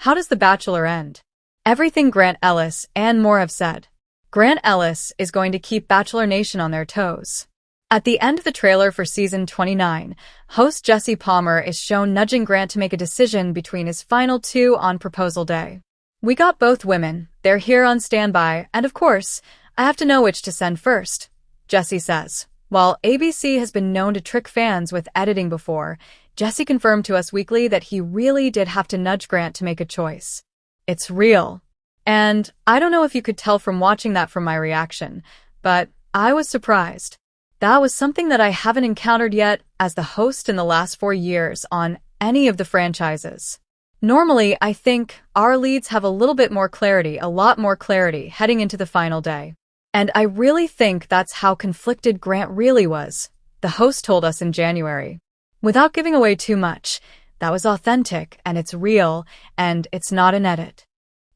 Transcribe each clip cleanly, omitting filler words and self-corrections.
How does The Bachelor end? Everything Grant Ellis and more have said. Grant Ellis is going to keep Bachelor Nation on their toes. At the end of the trailer for season 29, host Jesse Palmer is shown nudging Grant to make a decision between his final two on proposal day. "We got both women, they're here on standby, and of course, I have to know which to send first," Jesse says. While ABC has been known to trick fans with editing before, Jesse confirmed to Us Weekly that he really did have to nudge Grant to make a choice. It's real. And I don't know if you could tell from watching that from my reaction, but I was surprised. That was something that I haven't encountered yet as the host in the last 4 years on any of the franchises. Normally, I think our leads have a little bit more clarity, a lot more clarity, heading into the final day. And I really think that's how conflicted Grant really was, the host told us in January. Without giving away too much, that was authentic, and it's real, and it's not an edit.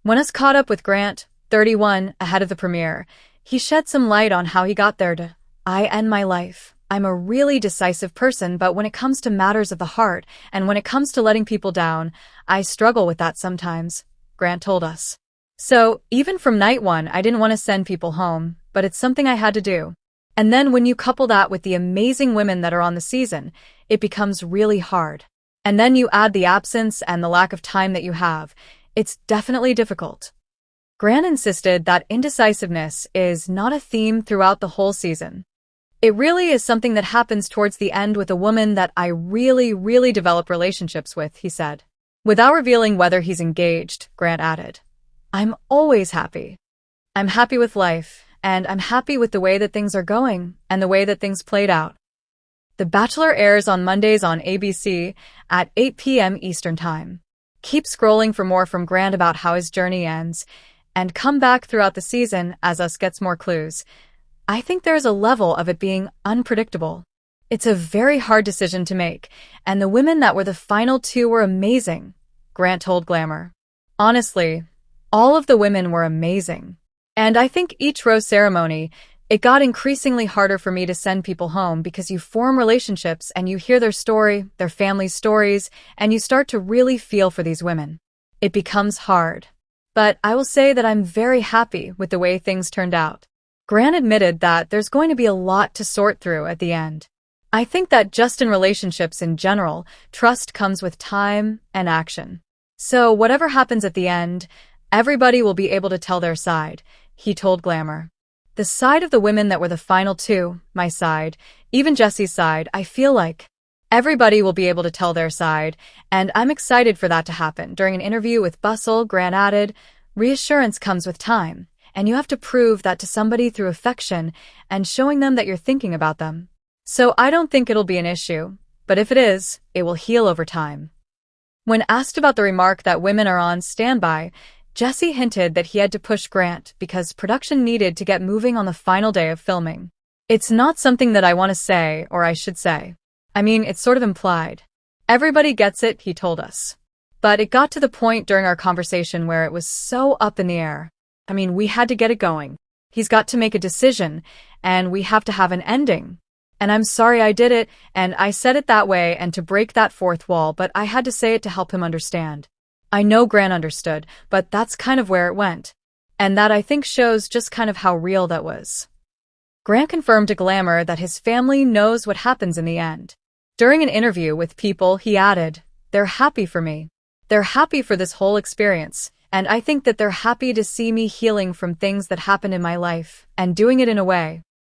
When Us caught up with Grant, 31, ahead of the premiere, he shed some light on how he got there to, "I end my life. I'm a really decisive person, but when it comes to matters of the heart, and when it comes to letting people down, I struggle with that sometimes," Grant told us. So, even from night one, I didn't want to send people home, but it's something I had to do. And then when you couple that with the amazing women that are on the season, it becomes really hard. And then you add the absence and the lack of time that you have. It's definitely difficult. Grant insisted that indecisiveness is not a theme throughout the whole season. "It really is something that happens towards the end with a woman that I really develop relationships with," he said. Without revealing whether he's engaged, Grant added, "I'm always happy. I'm happy with life, and I'm happy with the way that things are going and the way that things played out." The Bachelor airs on Mondays on ABC at 8 p.m. Eastern Time. Keep scrolling for more from Grant about how his journey ends, and come back throughout the season as Us gets more clues. I think there's a level of it being unpredictable. It's a very hard decision to make, and the women that were the final two were amazing, Grant told Glamour. "Honestly, all of the women were amazing. And I think each rose ceremony, it got increasingly harder for me to send people home because you form relationships and you hear their story, their family's stories, and you start to really feel for these women. It becomes hard. But I will say that I'm very happy with the way things turned out." Grant admitted that there's going to be a lot to sort through at the end. "I think that just in relationships in general, trust comes with time and action. So whatever happens at the end, everybody will be able to tell their side," he told Glamour. "The side of the women that were the final two, my side, even Jesse's side, I feel like everybody will be able to tell their side, and I'm excited for that to happen." During an interview with Bustle, Grant added, "Reassurance comes with time, and you have to prove that to somebody through affection and showing them that you're thinking about them. So I don't think it'll be an issue, but if it is, it will heal over time." When asked about the remark that women are on standby, Jesse hinted that he had to push Grant because production needed to get moving on the final day of filming. "It's not something that I want to say, or I should say. I mean, it's sort of implied. Everybody gets it," he told us. But it got to the point during our conversation where it was so up in the air. I mean, we had to get it going. He's got to make a decision, and we have to have an ending. And I'm sorry I did it, and I said it that way and to break that fourth wall, but I had to say it to help him understand. I know Grant understood, but that's kind of where it went. And that I think shows just kind of how real that was. Grant confirmed to Glamour that his family knows what happens in the end. During an interview with People, he added, "They're happy for me. They're happy for this whole experience, and I think that they're happy to see me healing from things that happened in my life and doing it in a way